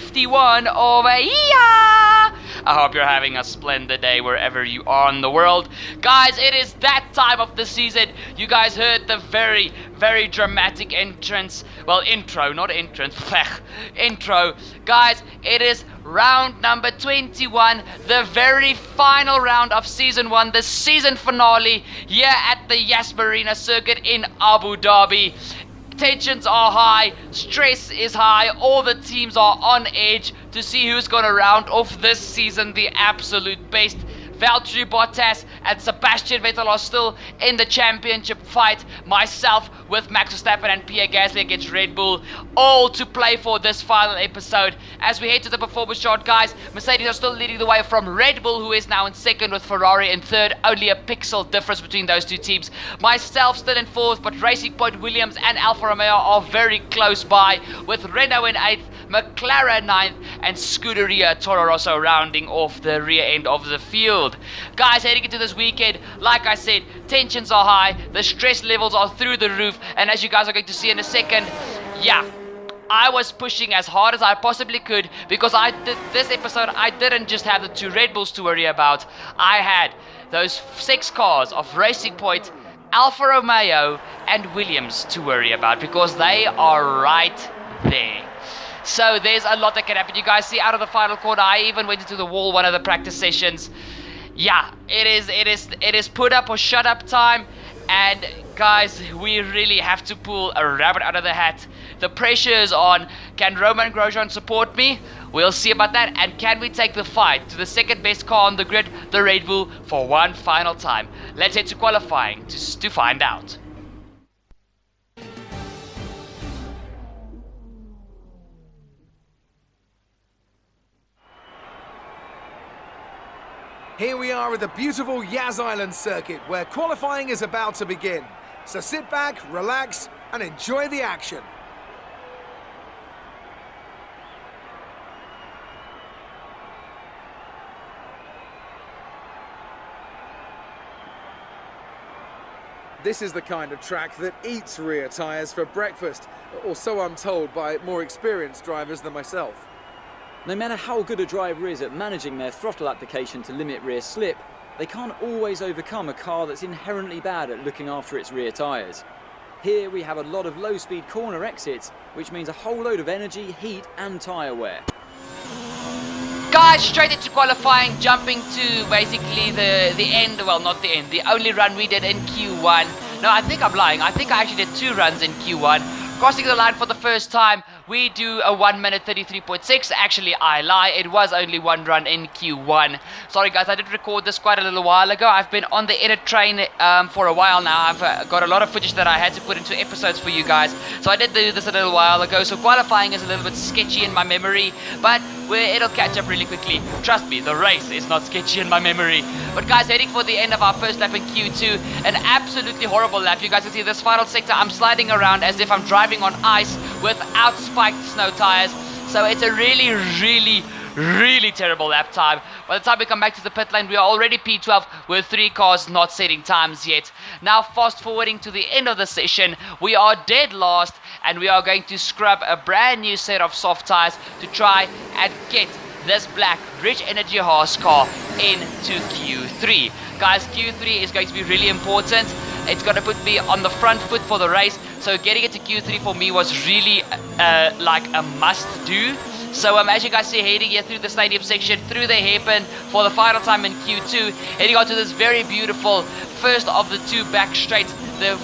51 over here. I hope you're having a splendid day wherever you are in the world. Guys, it is that time of the season. You guys heard the very, very dramatic entrance. Well, intro, not entrance. Intro. Guys, it is round number 21, the very final round of season 1, the season finale here at the Yas Marina circuit in Abu Dhabi. Tensions are high, stress is high, all the teams are on edge to see who's going to round off this season the absolute best. Valtteri Bottas and Sebastian Vettel are still in the championship fight. Myself with Max Verstappen and Pierre Gasly against Red Bull, all to play for this final episode. As we head to the performance chart, guys, Mercedes are still leading the way from Red Bull, who is now in second, with Ferrari in third. Only a pixel difference between those two teams. Myself still in fourth, but Racing Point, Williams and Alfa Romeo are very close by, with Renault in eighth, McLaren ninth, and Scuderia Toro Rosso rounding off the rear end of the field. Guys, heading into this weekend, like I said, tensions are high, the stress levels are through the roof, and as you guys are going to see in a second, yeah, I was pushing as hard as I possibly could, because this episode I didn't just have the two Red Bulls to worry about. I had those 6 cars of Racing Point, Alfa Romeo and Williams to worry about, because they are right there. So there's a lot that can happen. You guys see out of the final corner, I even went into the wall one of the practice sessions. Yeah, it is put up or shut up time, and guys, we really have to pull a rabbit out of the hat. The pressure is on. Can Romain Grosjean support me? We'll see about that. And can we take the fight to the second best car on the grid, the Red Bull, for one final time? Let's head to qualifying to find out. Here we are at the beautiful Yas Island circuit, where qualifying is about to begin. So sit back, relax, and enjoy the action. This is the kind of track that eats rear tyres for breakfast, or so I'm told by more experienced drivers than myself. No matter how good a driver is at managing their throttle application to limit rear slip, they can't always overcome a car that's inherently bad at looking after its rear tyres. Here we have a lot of low-speed corner exits, which means a whole load of energy, heat and tyre wear. Guys, straight into qualifying, jumping to basically the end, well, not the end, the only run we did in Q1. No, I think I'm lying. I think I actually did 2 runs in Q1. Crossing the line for the first time, we do a 1 minute 33.6. Actually, I lie. It was only 1 run in Q1. Sorry, guys. I did record this quite a little while ago. I've been on the edit train for a while now. I've got a lot of footage that I had to put into episodes for you guys. So I did do this a little while ago. So qualifying is a little bit sketchy in my memory, but it'll catch up really quickly. Trust me, the race is not sketchy in my memory. But guys, heading for the end of our first lap in Q2, an absolutely horrible lap. You guys can see this final sector. I'm sliding around as if I'm driving on ice without spiked snow tires. So it's a really, really, really terrible lap time. By the time we come back to the pit lane, we are already P12 with 3 cars not setting times yet. Now fast forwarding to the end of the session, we are dead last, and we are going to scrub a brand new set of soft tires to try and get this black Rich Energy Haas car into Q3. Guys, Q3 is going to be really important. It's going to put me on the front foot for the race, so getting it to Q3 for me was really like a must do. So as you guys see, heading here through the stadium section, through the hairpin for the final time in Q2, heading on to this very beautiful first of the 2 back straights, the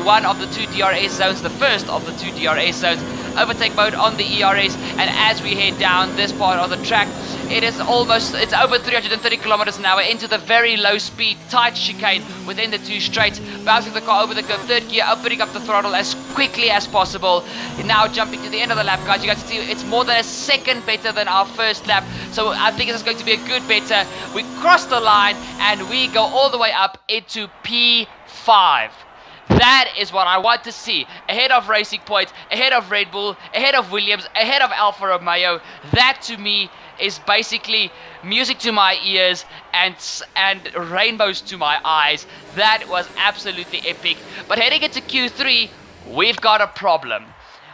one of the 2 DRS zones, the first of the 2 DRS zones, overtake mode on the ERS, and as we head down this part of the track, it's over 330 kilometers an hour into the very low speed, tight chicane within the 2 straights, bouncing the car over the curve, 3rd gear, opening up the throttle as quickly as possible. Now jumping to the end of the lap, guys, you guys can see it's more than a second better than our first lap, so I think this is going to be a good better. We cross the line and we go all the way up into P5. That is what I want to see. Ahead of Racing Point, ahead of Red Bull, ahead of Williams, ahead of Alfa Romeo. That to me is basically music to my ears and rainbows to my eyes. That was absolutely epic. But heading into Q3, we've got a problem.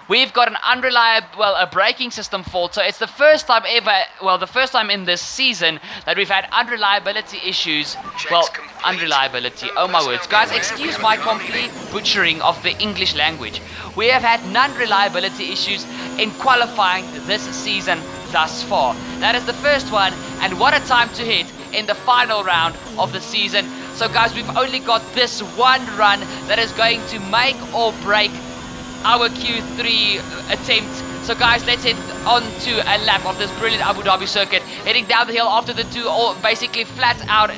we've got an unreliable, a braking system fault. So it's the first time ever, the first time in this season that we've had unreliability issues. Unreliability, oh my words. Guys, excuse my complete butchering of the English language. We have had non-reliability issues in qualifying this season thus far. That is the first one, and what a time to hit in the final round of the season. So guys, we've only got this one run that is going to make or break our Q3 attempt. So guys, let's head on to a lap of this brilliant Abu Dhabi circuit, heading down the hill after the two basically flat out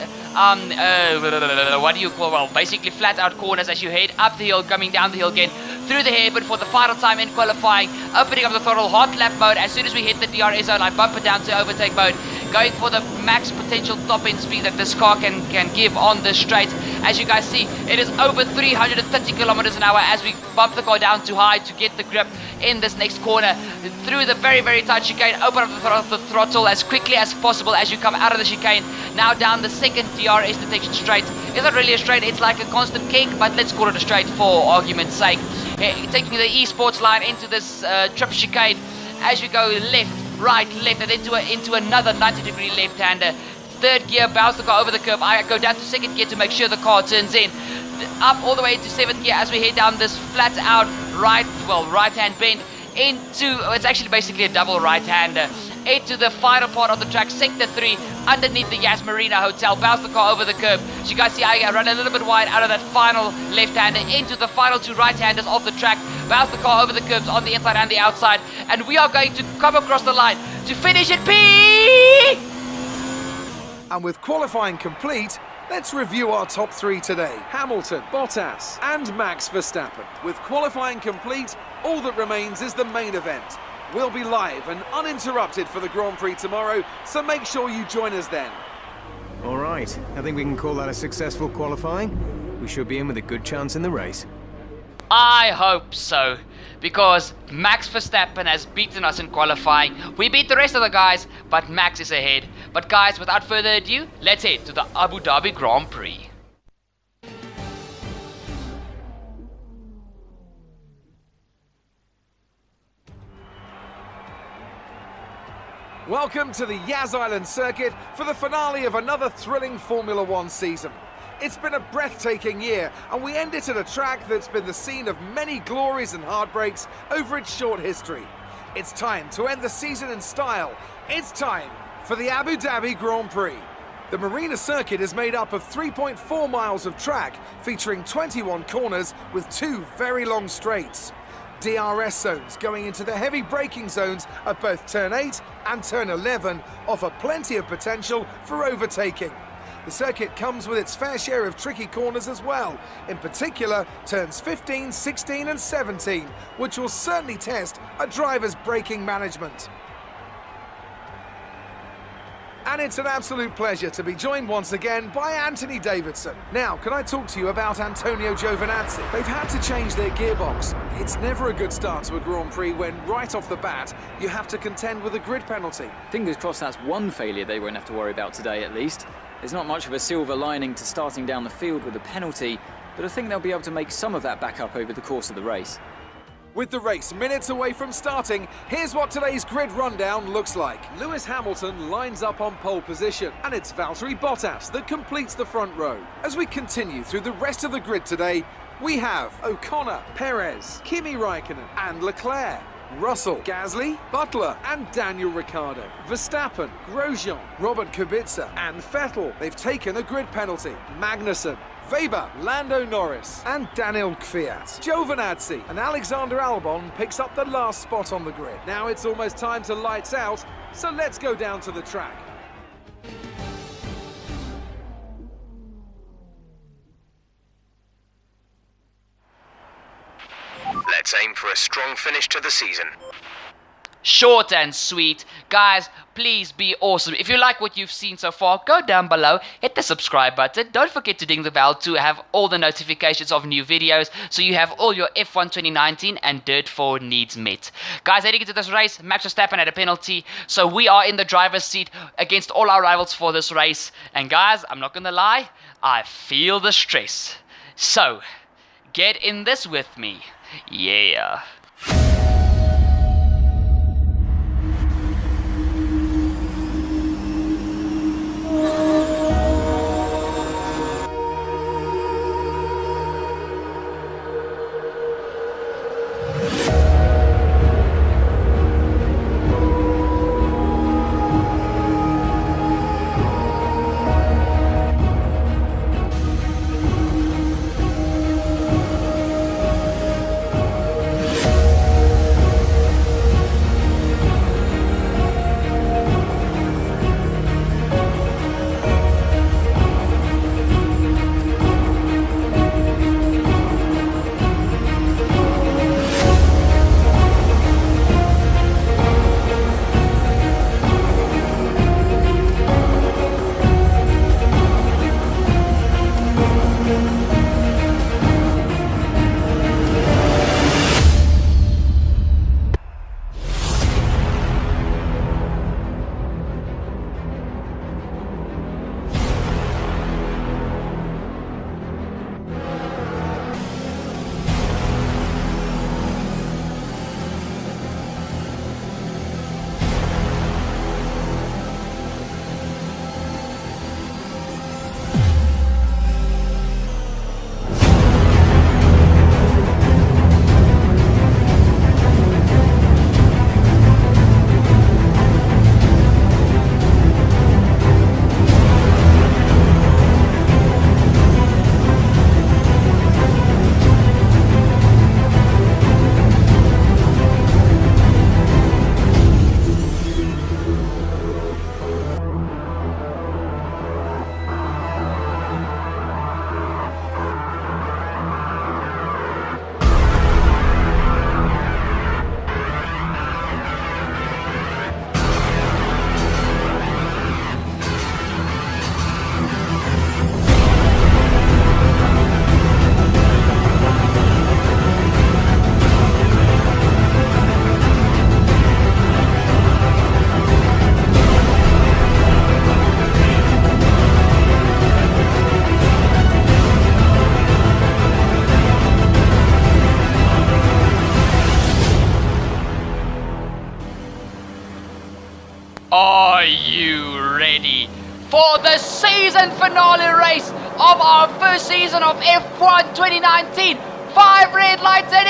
basically flat out corners as you head up the hill, coming down the hill again through the hairpin for the final time in qualifying, opening up the throttle, hot lap mode. As soon as we hit the DRS zone, I bump it down to overtake mode, going for the max potential top end speed that this car can give on this straight. As you guys see, it is over 330 kilometers an hour as we bump the car down to high to get the grip in this next corner. Through the very, very tight chicane, open up the throttle as quickly as possible as you come out of the chicane. Now down the second DRS detection straight. It's not really a straight, it's like a constant kink, but let's call it a straight for argument's sake. Taking the esports line into this trip chicane as you go left, right, left, and into another 90-degree left-hander. Third gear, bounce the car over the curb. I go down to second gear to make sure the car turns in. Up all the way into seventh gear as we head down this flat out right-hand bend into, it's actually basically a double right-hander, into the final part of the track, sector 3, underneath the Yas Marina Hotel. Bounce the car over the curb. As you guys see, I run a little bit wide out of that final left-hander into the final two right-handers of the track. Bounce the car over the curbs on the inside and the outside, and we are going to come across the line to finish in P. And with qualifying complete, let's review our top three today. Hamilton, Bottas and Max Verstappen. With qualifying complete, all that remains is the main event. We'll be live and uninterrupted for the Grand Prix tomorrow, so make sure you join us then. All right, I think we can call that a successful qualifying. We should be in with a good chance in the race. I hope so, because Max Verstappen has beaten us in qualifying. We beat the rest of the guys, but Max is ahead. But guys, without further ado, let's head to the Abu Dhabi Grand Prix. Welcome to the Yas Island circuit for the finale of another thrilling Formula One season. It's been a breathtaking year, and we end it at a track that's been the scene of many glories and heartbreaks over its short history. It's time to end the season in style. It's time for the Abu Dhabi Grand Prix. The Marina circuit is made up of 3.4 miles of track, featuring 21 corners with two very long straights. DRS zones going into the heavy braking zones of both turn 8 and turn 11 offer plenty of potential for overtaking. The circuit comes with its fair share of tricky corners as well, in particular turns 15, 16 and 17, which will certainly test a driver's braking management. And it's an absolute pleasure to be joined once again by Anthony Davidson. Now, can I talk to you about Antonio Giovinazzi? They've had to change their gearbox. It's never a good start to a Grand Prix when, right off the bat, you have to contend with a grid penalty. Fingers crossed that's one failure they won't have to worry about today, at least. There's not much of a silver lining to starting down the field with a penalty, but I think they'll be able to make some of that back up over the course of the race. With the race minutes away from starting, here's what today's grid rundown looks like. Lewis Hamilton lines up on pole position, and it's Valtteri Bottas that completes the front row. As we continue through the rest of the grid today, we have O'Connor, Perez, Kimi Raikkonen and Leclerc, Russell, Gasly, Butler and Daniel Ricciardo, Verstappen, Grosjean, Robert Kubica and Vettel. They've taken a grid penalty. Magnussen, Weber, Lando Norris and Daniel Kvyat. Giovinazzi and Alexander Albon picks up the last spot on the grid. Now it's almost time to lights out, so let's go down to the track. Let's aim for a strong finish to the season. Short and sweet. Guys, please be awesome. If you like what you've seen so far, go down below, hit the subscribe button. Don't forget to ding the bell to have all the notifications of new videos, so you have all your F1 2019 and Dirt 4 needs met. Guys, heading into this race, Max Verstappen had a penalty, so we are in the driver's seat against all our rivals for this race. And guys, I'm not gonna lie, I feel the stress. So, get in this with me. Yeah. the season finale race of our first season of F1 2019. 5 red lights and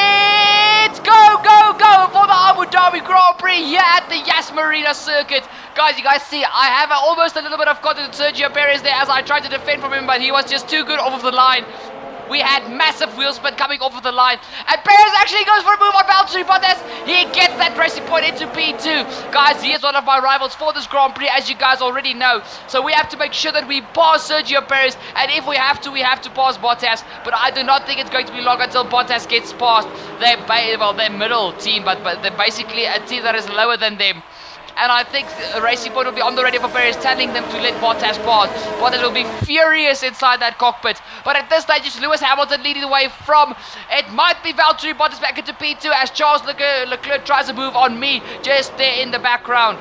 it's go, go, go for the Abu Dhabi Grand Prix here at the Yas Marina circuit. Guys, you guys see, I have almost a little bit of contact with Sergio Perez there as I tried to defend from him, but he was just too good off of the line. We had massive wheel spin coming off of the line, and Perez actually goes for a move on Valtteri Bottas. He gets that racing point into P2. Guys, he is one of my rivals for this Grand Prix, as you guys already know. So we have to make sure that we pass Sergio Perez, and if we have to pass Bottas. But I do not think it's going to be long until Bottas gets past their middle team, but they're basically a team that is lower than them. And I think Racing Point will be on the radio for Perez, telling them to let Bottas pass. Bottas will be furious inside that cockpit. But at this stage, it's Lewis Hamilton leading the way from, it might be Valtteri Bottas back into P2 as Charles Leclerc tries to move on me just there in the background.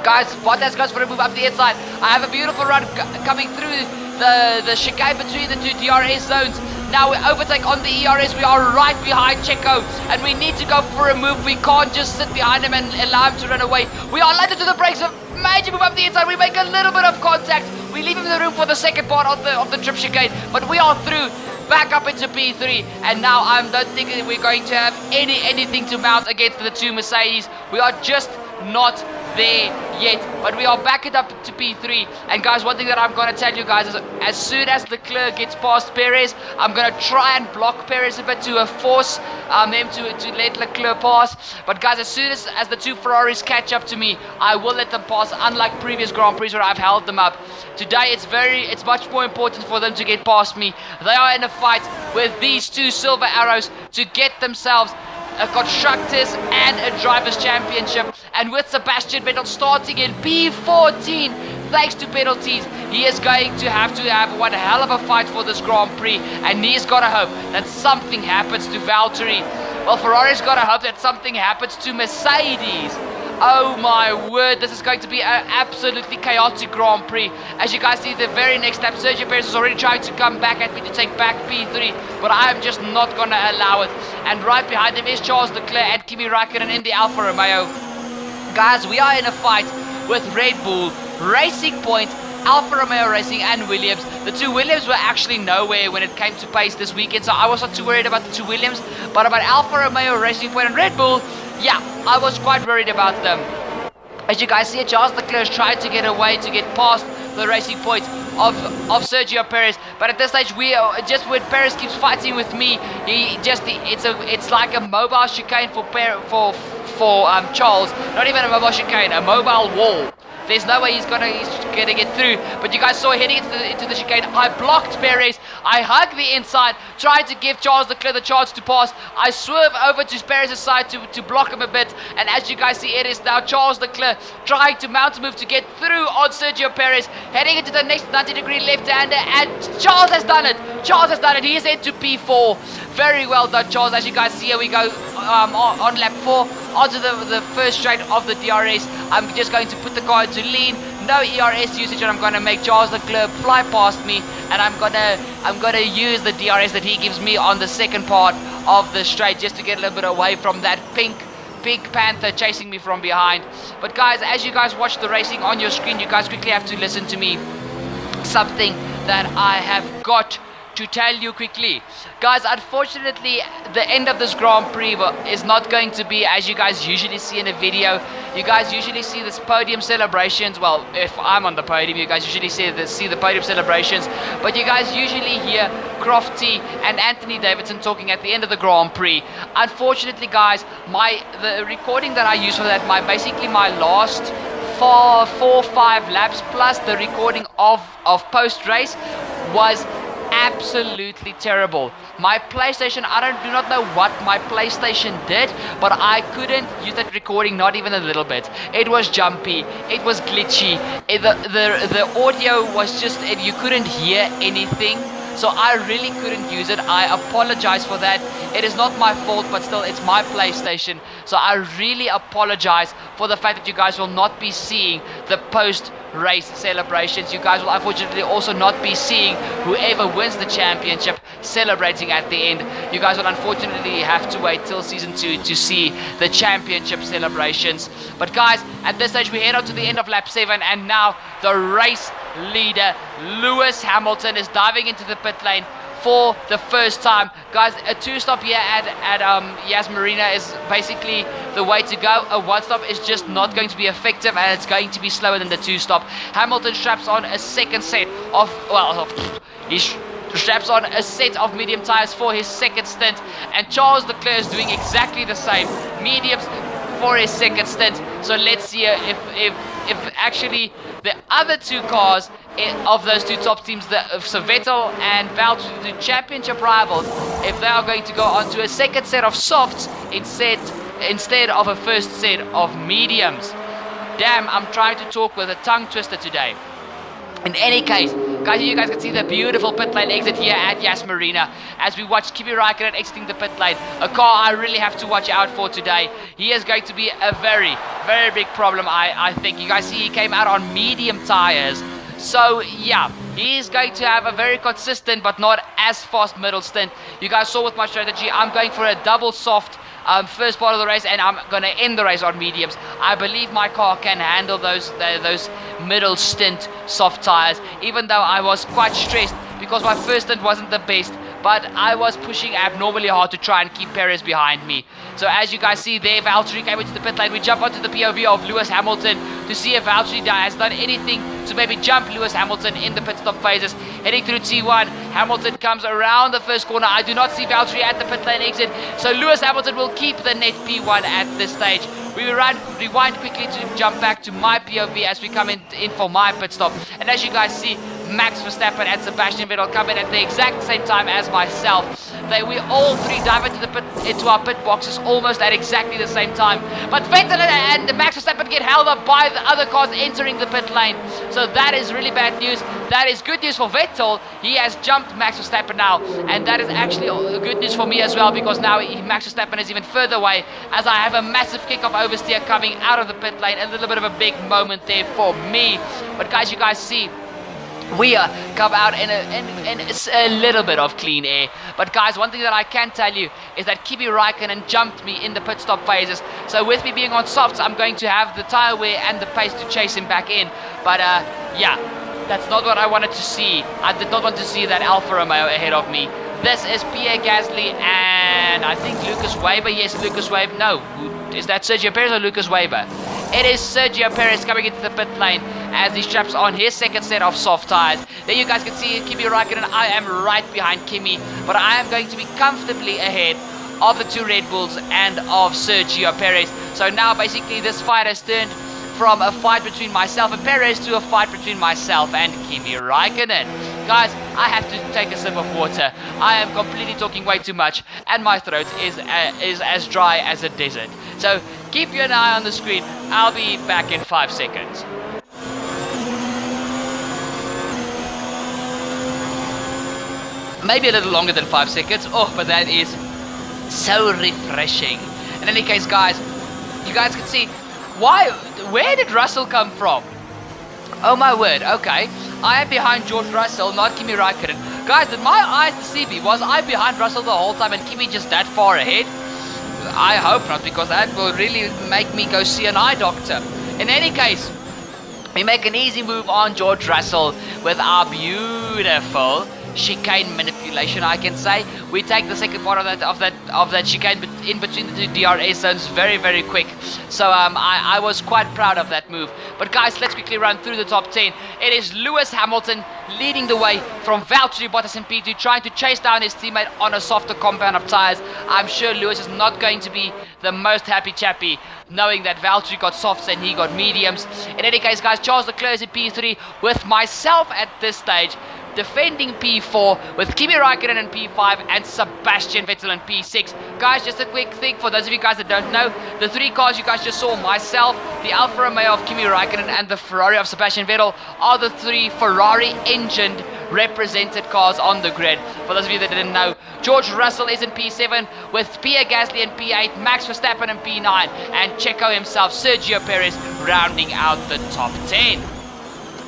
Guys, Bottas goes for a move up the inside. I have a beautiful run coming through the chicane between the two DRS zones. Now we overtake on the ERS. We are right behind Checo, and we need to go for a move. We can't just sit behind him and allow him to run away. We are late to the brakes. A major move up the inside. We make a little bit of contact. We leave him in the room for the second part of the trip chicane, but we are through. Back up into P3, and now I don't think that we're going to have anything to mount against the two Mercedes. We are just not there yet, but we are back it up to P3. And guys, one thing that I'm going to tell you guys is as soon as Leclerc gets past Perez, I'm going to try and block Perez a bit to force them to let Leclerc pass. But guys, as soon as the two Ferraris catch up to me, I will let them pass, unlike previous Grand Prix where I've held them up. Today it's much more important for them to get past me. They are in a fight with these two silver arrows to get themselves a Constructors and a Drivers' Championship. And with Sebastian Vettel starting in P14, thanks to penalties, he is going to have one hell of a fight for this Grand Prix. And he's got to hope that something happens to Valtteri. Well, Ferrari's got to hope that something happens to Mercedes. Oh my word, this is going to be an absolutely chaotic Grand Prix. As you guys see, the very next lap, Sergio Perez is already trying to come back at me to take back P3, but I am just not going to allow it. And right behind him is Charles Leclerc and Kimi Raikkonen in the Alfa Romeo. Guys, we are in a fight with Red Bull, Racing Point, Alfa Romeo Racing and Williams. The two Williams were actually nowhere when it came to pace this weekend, so I was not too worried about the two Williams, but about Alfa Romeo Racing Point and Red Bull, yeah, I was quite worried about them. As you guys see, Charles Leclerc is trying to get away to get past the Racing Point of Sergio Perez, but at this stage, we are just when Perez keeps fighting with me, it's like a mobile chicane for Charles. Not even a mobile chicane, a mobile wall. There's no way he's gonna get through. But you guys saw heading into the chicane, I blocked Perez. I hugged the inside, tried to give Charles Leclerc the chance to pass. I swerve over to Perez's side to block him a bit. And as you guys see, it is now Charles Leclerc trying to mount a move to get through on Sergio Perez, heading into the next 90-degree left-hander. And Charles has done it. Charles has done it. He is into P4. Very well done, Charles. As you guys see, here we go on lap 4 onto the first straight of the DRS. I'm just going to put the car into lean, no ERS usage, and I'm going to make Charles Leclerc fly past me, and I'm gonna use the DRS that he gives me on the second part of the straight just to get a little bit away from that pink panther chasing me from behind. But guys, as you guys watch the racing on your screen, you guys quickly have to listen to me. Something that I have got to tell you quickly. Guys, unfortunately, the end of this Grand Prix is not going to be as you guys usually see in a video. You guys usually see this podium celebrations. Well, if I'm on the podium, you guys usually see the podium celebrations. But you guys usually hear Crofty and Anthony Davidson talking at the end of the Grand Prix. Unfortunately, guys, the recording that I use for that, basically my last 4-5 laps plus the recording of post-race was absolutely terrible. My PlayStation, I do not know what my PlayStation did, but I couldn't use that recording, not even a little bit. It was jumpy, it was glitchy, the audio was just, you couldn't hear anything. So I really couldn't use it. I apologize for that. It is not my fault, but still, it's my PlayStation. So I really apologize for the fact that you guys will not be seeing the post-race celebrations. You guys will unfortunately also not be seeing whoever wins the championship celebrating at the end. You guys will unfortunately have to wait till season 2 to see the championship celebrations. But guys, at this stage, we head on to the end of lap 7, and now the race leader. Lewis Hamilton is diving into the pit lane for the first time. Guys, a 2-stop here at Yas Marina is basically the way to go. A 1-stop is just not going to be effective, and it's going to be slower than the 2-stop. Hamilton straps on a second set of, he straps on a set of medium tires for his second stint, and Charles Leclerc is doing exactly the same. Mediums for his second stint. So let's see if actually the other two cars of those two top teams, so Vettel and Valtteri, the championship rivals, if they are going to go on to a second set of softs instead of a first set of mediums. Damn, I'm trying to talk with a tongue twister today. In any case, guys, you guys can see the beautiful pit lane exit here at Yas Marina as we watch Kimi Räikkönen exiting the pit lane. A car I really have to watch out for today. He is going to be a very, very big problem, I think. You guys see he came out on medium tires. So, yeah, he is going to have a very consistent but not as fast middle stint. You guys saw with my strategy, I'm going for a double soft first part of the race, and I'm going to end the race on mediums. I believe my car can handle those middle stint soft tires, even though I was quite stressed because my first stint wasn't the best, but I was pushing abnormally hard to try and keep Perez behind me. So as you guys see there, Valtteri came into the pit lane. We jump onto the POV of Lewis Hamilton to see if Valtteri has done anything to maybe jump Lewis Hamilton in the pit stop phases. Heading through T1, Hamilton comes around the first corner. I do not see Valtteri at the pit lane exit, so Lewis Hamilton will keep the net P1 at this stage. We will rewind quickly to jump back to my POV as we come in for my pit stop. And as you guys see, Max Verstappen and Sebastian Vettel come in at the exact same time as myself. We all three dive into our pit boxes almost at exactly the same time. But Vettel and Max Verstappen get held up by the other cars entering the pit lane. So that is really bad news. That is good news for Vettel. He has jumped Max Verstappen now. And that is actually good news for me as well, because now Max Verstappen is even further away as I have a massive kickoff oversteer coming out of the pit lane. A little bit of a big moment there for me. But guys, you guys see, we come out in a little bit of clean air. But guys, one thing that I can tell you is that Kimi Räikkönen jumped me in the pit stop phases. So with me being on softs, I'm going to have the tire wear and the pace to chase him back in. But yeah, that's not what I wanted to see. I did not want to see that Alfa Romeo ahead of me. This is Pierre Gasly and I think Lucas Weber. Yes, Lucas Weber. No, is that Sergio Perez or Lucas Weber? It is Sergio Perez coming into the pit lane as he straps on his second set of soft tires. There you guys can see Kimi Räikkönen. I am right behind Kimi, but I am going to be comfortably ahead of the two Red Bulls and of Sergio Perez. So now basically this fight has turned from a fight between myself and Perez to a fight between myself and Kimi Räikkönen. Guys, I have to take a sip of water. I am completely talking way too much and my throat is as dry as a desert. So keep an eye on the screen. I'll be back in 5 seconds. Maybe a little longer than 5 seconds. Oh, but that is so refreshing. In any case, guys, you guys can see where did Russell come from? Oh my word, okay. I am behind George Russell, not Kimi Räikkönen. Guys, did my eyes deceive me? Was I behind Russell the whole time and Kimi just that far ahead? I hope not, because that will really make me go see an eye doctor. In any case, we make an easy move on George Russell with our beautiful chicane manipulation, I can say. We take the second part of that chicane in between the two DRS zones very, very quick. So I was quite proud of that move. But guys, let's quickly run through the top 10. It is Lewis Hamilton leading the way from Valtteri Bottas in P2, trying to chase down his teammate on a softer compound of tires. I'm sure Lewis is not going to be the most happy chappy, knowing that Valtteri got softs and he got mediums. In any case, guys, Charles Leclerc is in P3 with myself at this stage, defending P4 with Kimi Räikkönen in P5 and Sebastian Vettel in P6. Guys, just a quick thing for those of you guys that don't know, the three cars you guys just saw, myself, the Alfa Romeo of Kimi Räikkönen and the Ferrari of Sebastian Vettel, are the three Ferrari engined represented cars on the grid. For those of you that didn't know, George Russell is in P7 with Pierre Gasly in P8, Max Verstappen in P9 and Checo himself, Sergio Perez, rounding out the top 10.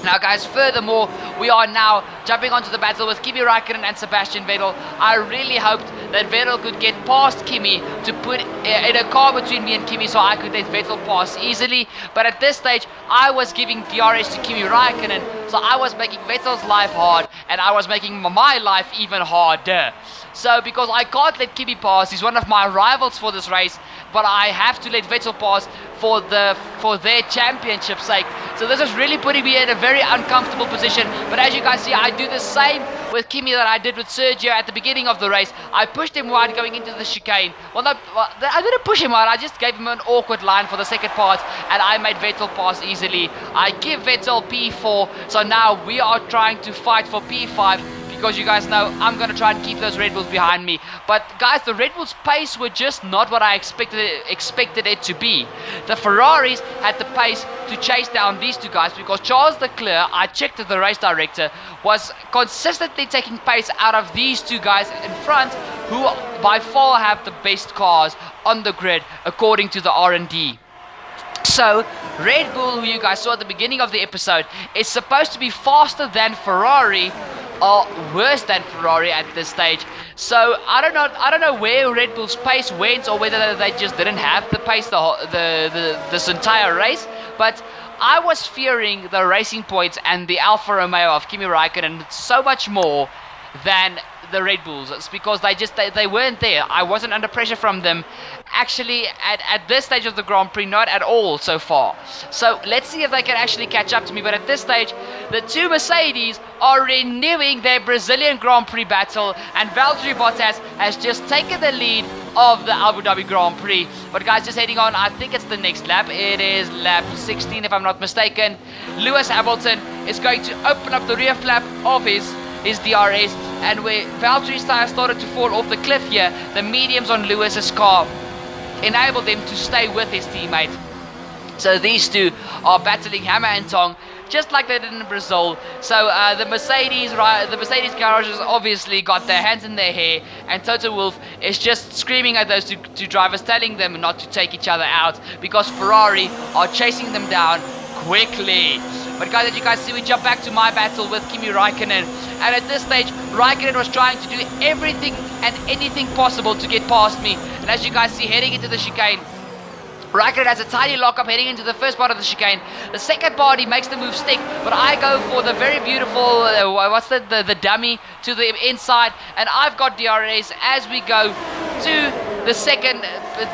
Now guys, furthermore, we are now jumping onto the battle with Kimi Räikkönen and Sebastian Vettel. I really hoped that Vettel could get past Kimi to put in a car between me and Kimi so I could let Vettel pass easily. But at this stage, I was giving DRS to Kimi Räikkönen, so I was making Vettel's life hard and I was making my life even harder. So because I can't let Kimi pass, he's one of my rivals for this race, but I have to let Vettel pass for their championship's sake. So this is really putting me in a very uncomfortable position. But as you guys see, I do the same with Kimi that I did with Sergio at the beginning of the race. I pushed him wide going into the chicane. Well, no, I didn't push him wide. I just gave him an awkward line for the second part, and I made Vettel pass easily. I give Vettel P4, so now we are trying to fight for P5. Because you guys know I'm going to try and keep those Red Bulls behind me. But guys, the Red Bulls' pace were just not what I expected it to be. The Ferraris had the pace to chase down these two guys because Charles Leclerc, I checked with the race director, was consistently taking pace out of these two guys in front, who by far have the best cars on the grid according to the R&D. So, Red Bull, who you guys saw at the beginning of the episode, is supposed to be faster than Ferrari, or worse than Ferrari at this stage. So I don't know where Red Bull's pace went, or whether they just didn't have the pace this entire race. But I was fearing the Racing Points and the Alfa Romeo of Kimi Räikkönen so much more than the Red Bulls. It's because they weren't there. I wasn't under pressure from them. Actually, at this stage of the Grand Prix, not at all so far. So let's see if they can actually catch up to me. But at this stage, the two Mercedes are renewing their Brazilian Grand Prix battle, and Valtteri Bottas has just taken the lead of the Abu Dhabi Grand Prix. But guys, just heading on, I think it's the next lap. It is lap 16 if I'm not mistaken. Lewis Hamilton is going to open up the rear flap of his DRS, and where Valtteri's tires started to fall off the cliff here, the mediums on Lewis's car enabled him to stay with his teammate. So these two are battling hammer and tong, just like they did in Brazil. So the Mercedes garages obviously got their hands in their hair, and Toto Wolff is just screaming at those two drivers, telling them not to take each other out because Ferrari are chasing them down quickly. But guys, as you guys see, we jump back to my battle with Kimi Räikkönen, and at this stage Räikkönen was trying to do everything and anything possible to get past me. And as you guys see, heading into the chicane, Räikkönen has a tiny lockup heading into the first part of the chicane. The second part, he makes the move stick, but I go for the very beautiful, the dummy to the inside, and I've got DRS as we go to the second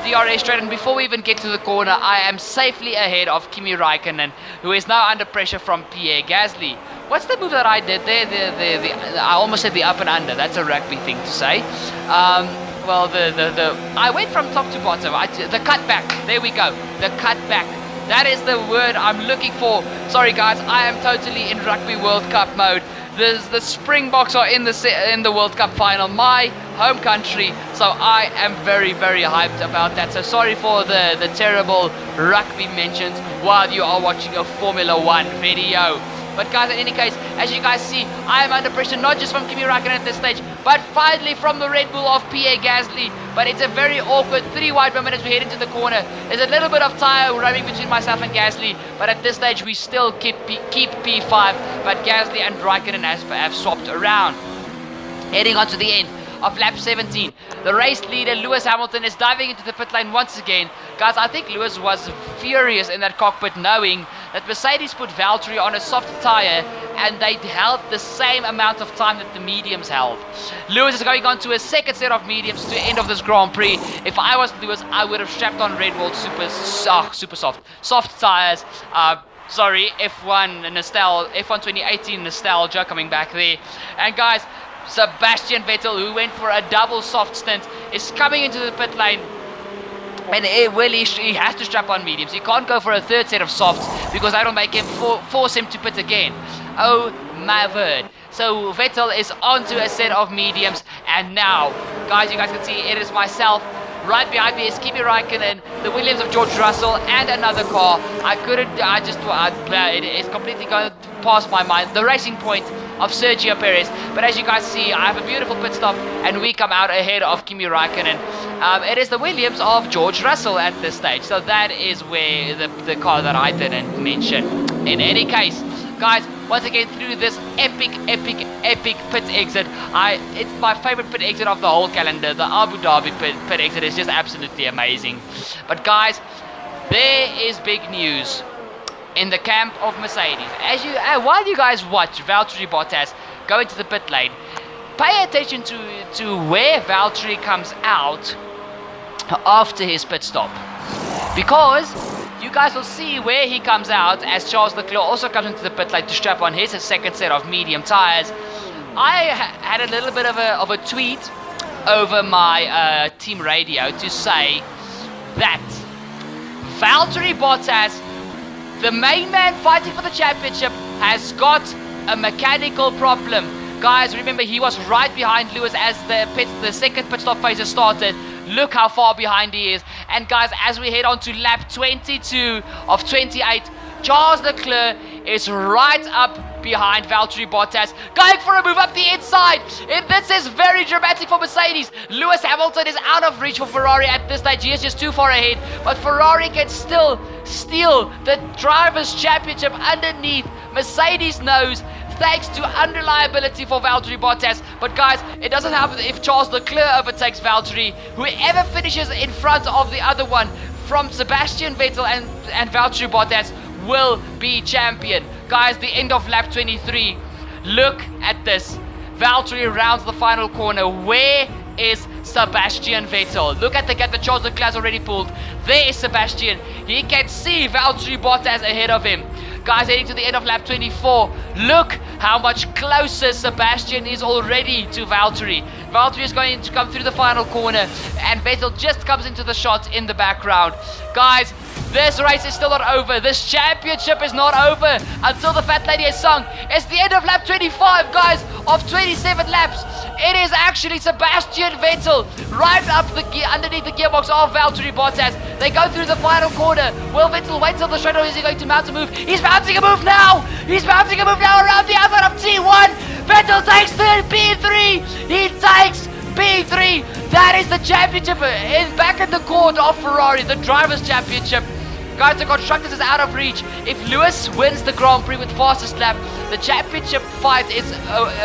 DRS straight, and before we even get to the corner, I am safely ahead of Kimi Räikkönen, who is now under pressure from Pierre Gasly. What's the move that I did there? I almost said the up and under. That's a rugby thing to say. Well, I went from top to bottom. The cutback. There we go. The cutback. That is the word I'm looking for. Sorry guys, I am totally in Rugby World Cup mode. The Springboks are in the World Cup final, my home country. So I am very, very hyped about that. So sorry for the terrible rugby mentions while you are watching a Formula 1 video. But guys, in any case, as you guys see, I am under pressure, not just from Kimi Räikkönen at this stage, but finally from the Red Bull of Pierre Gasly. But it's a very awkward 3 wide moment as we head into the corner. There's a little bit of tire running between myself and Gasly, but at this stage we still keep P5, but Gasly and Räikkönen have swapped around. Heading on to the end of lap 17. The race leader, Lewis Hamilton, is diving into the pit lane once again. Guys, I think Lewis was furious in that cockpit, knowing that Mercedes put Valtteri on a soft tyre and they held the same amount of time that the mediums held. Lewis is going on to a second set of mediums to the end of this Grand Prix. If I was Lewis, I would have strapped on Red Bull super soft tyres. Sorry, F1 2018 nostalgia coming back there. And guys, Sebastian Vettel, who went for a double soft stint, is coming into the pit lane, and he has to strap on mediums. He can't go for a third set of softs because that'll make him force him to pit again. Oh my word. So Vettel is onto a set of mediums, and now, guys, you guys can see it is myself. Right behind me is Kimi Räikkönen, the Williams of George Russell, and another car. It's completely going past my mind. The Racing Point of Sergio Perez. But as you guys see, I have a beautiful pit stop, and we come out ahead of Kimi Räikkönen. It is the Williams of George Russell at this stage. So that is where the car that I didn't mention. In any case, guys, once again through this epic pit exit. It's my favorite pit exit of the whole calendar. The Abu Dhabi pit exit is just absolutely amazing. But guys, there is big news in the camp of Mercedes. While you guys watch Valtteri Bottas go into the pit lane, pay attention to where Valtteri comes out after his pit stop, because you guys will see where he comes out as Charles Leclerc also comes into the pit lane to strap on his second set of medium tires. I had a little bit of a tweet over my team radio to say that Valtteri Bottas, the main man fighting for the championship, has got a mechanical problem. Guys, remember, he was right behind Lewis as the second pit stop phase has started. Look how far behind he is. And guys, as we head on to lap 22 of 28, Charles Leclerc is right up behind Valtteri Bottas, going for a move up the inside. This is very dramatic for Mercedes. Lewis Hamilton is out of reach for Ferrari at this stage. He is just too far ahead, but Ferrari can still steal the Drivers' Championship underneath Mercedes' nose, thanks to unreliability for Valtteri Bottas. But guys, it doesn't happen if Charles Leclerc overtakes Valtteri. Whoever finishes in front of the other one, from Sebastian Vettel and Valtteri Bottas, will be champion. Guys, the end of lap 23. Look at this. Valtteri rounds the final corner. Where is Sebastian Vettel? Look at the gap that Charles Leclerc has already pulled. There is Sebastian. He can see Valtteri Bottas ahead of him. Guys, heading to the end of lap 24. Look how much closer Sebastian is already to Valtteri. Valtteri is going to come through the final corner, and Vettel just comes into the shot in the background. Guys, this race is still not over. This championship is not over until the fat lady has sung. It's the end of lap 25, guys, of 27 laps. It is actually Sebastian Vettel right up underneath the gearbox of Valtteri Bottas. They go through the final corner. Will Vettel wait till the straight, or is he going to mount a move? He's mounting a move now! He's mounting a move now around the outside of T1. Vettel takes the P3. He takes P3. That is the championship back in the court of Ferrari, the Drivers' Championship. Guys, the Constructors is out of reach. If Lewis wins the Grand Prix with fastest lap, the championship fight is,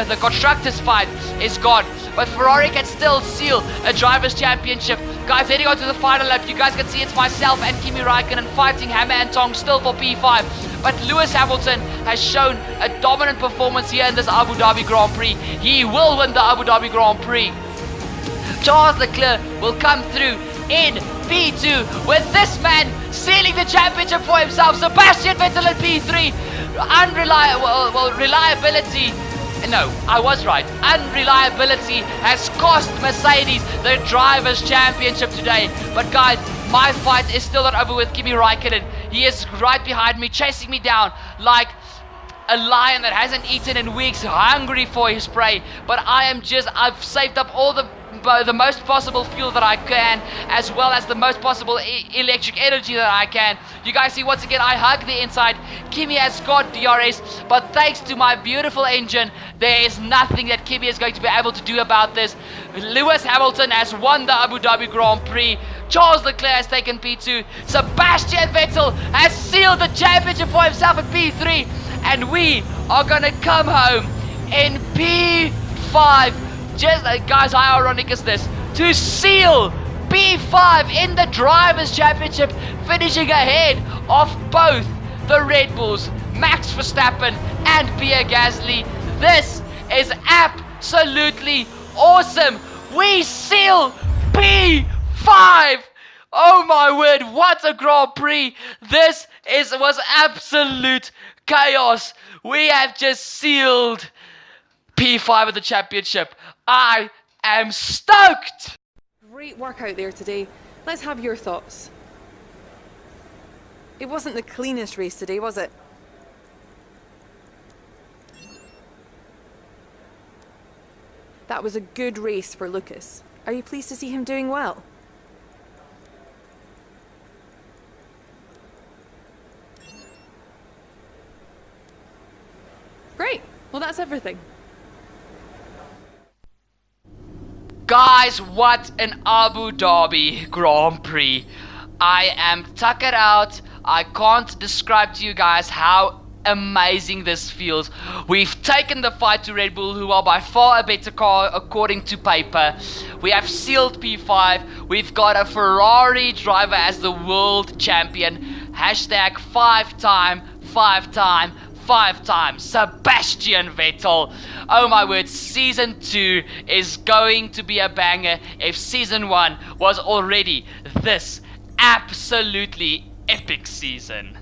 the Constructors fight is gone. But Ferrari can still seal a Drivers' Championship. Guys, heading on to the final lap, you guys can see it's myself and Kimi Räikkönen fighting hammer and tong still for P5. But Lewis Hamilton has shown a dominant performance here in this Abu Dhabi Grand Prix. He will win the Abu Dhabi Grand Prix. Charles Leclerc will come through in P2 with this man sealing the championship for himself. Sebastian Vettel in P3. Reliability. No, I was right. Unreliability has cost Mercedes the Drivers' Championship today. But guys, my fight is still not over with Kimi Räikkönen. He is right behind me, chasing me down like a lion that hasn't eaten in weeks, hungry for his prey. But I've saved up all the most possible fuel that I can, as well as the most possible electric energy that I can. You guys see, once again, I hug the inside. Kimi has got DRS, but thanks to my beautiful engine, there is nothing that Kimi is going to be able to do about this. Lewis Hamilton has won the Abu Dhabi Grand Prix. Charles Leclerc has taken P2. Sebastian Vettel has sealed the championship for himself at P3. And we are going to come home in P5. Just, guys, how ironic is this? To seal P5 in the Drivers' Championship, finishing ahead of both the Red Bulls, Max Verstappen and Pierre Gasly. This is absolutely awesome. We seal P5. Oh my word, what a Grand Prix. This was absolute chaos. We have just sealed P5 of the championship. I am stoked. Great work out there today. Let's have your thoughts. It wasn't the cleanest race today, was it? That was a good race for Lucas. Are you pleased to see him doing well? Great. Well, that's everything. Guys, what an Abu Dhabi Grand Prix. I am tuckered out. I can't describe to you guys how amazing this feels. We've taken the fight to Red Bull, who are by far a better car according to paper. We have sealed P5. We've got a Ferrari driver as the world champion. Hashtag five-time Sebastian Vettel. Oh my word, season 2 is going to be a banger if season 1 was already this absolutely epic season.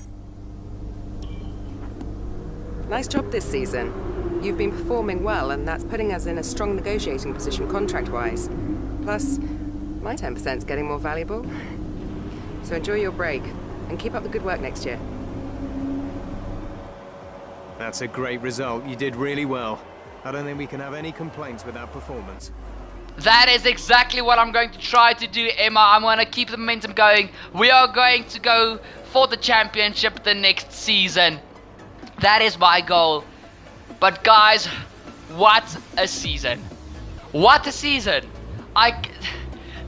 Nice job this season. You've been performing well, and that's putting us in a strong negotiating position contract-wise. Plus, my 10%'s getting more valuable. So enjoy your break, and keep up the good work next year. That's a great result. You did really well. I don't think we can have any complaints with that performance. That is exactly what I'm going to try to do, Emma. I'm going to keep the momentum going. We are going to go for the championship the next season. That is my goal. But guys, what a season. What a season.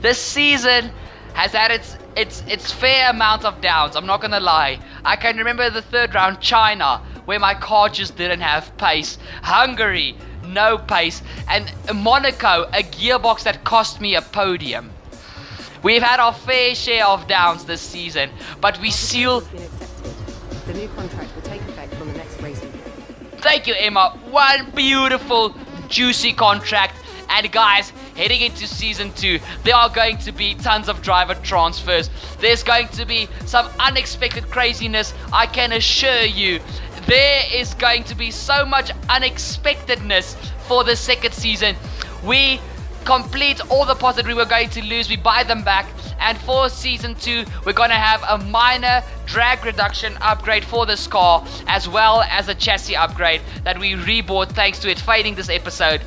This season has had its fair amount of downs, I'm not going to lie. I can remember the third round, China, where my car just didn't have pace. Hungary, no pace. And Monaco, a gearbox that cost me a podium. We've had our fair share of downs this season, but we seal... Has been accepted. The new contract will take effect from the next race week. Thank you, Emma. One beautiful, juicy contract. And guys, heading into season 2, there are going to be tons of driver transfers. There's going to be some unexpected craziness, I can assure you. There is going to be so much unexpectedness for the second season. We complete all the pods that we were going to lose, we buy them back. And for season 2, we're going to have a minor drag reduction upgrade for this car, as well as a chassis upgrade that we rebought thanks to it fading this episode.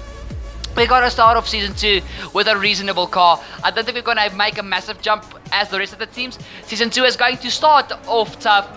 We're going to start off season 2 with a reasonable car. I don't think we're going to make a massive jump as the rest of the teams. Season 2 is going to start off tough,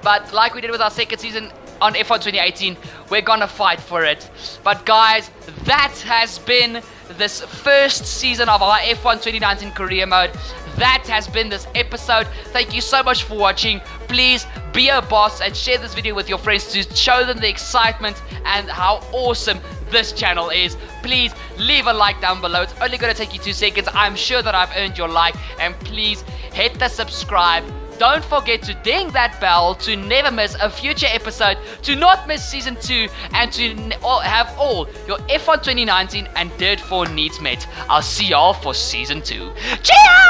but like we did with our second season on F1 2018, we're going to fight for it. But guys, that has been this first season of our F1 2019 career mode. That has been this episode. Thank you so much for watching. Please be a boss and share this video with your friends to show them the excitement and how awesome this channel is. Please leave a like down below. It's only going to take you 2 seconds. I'm sure that I've earned your like. And please hit the subscribe. Don't forget to ding that bell to never miss a future episode, to not miss season 2, and to have all your F1 2019 and Dirt 4 needs met. I'll see y'all for season 2. Cheers!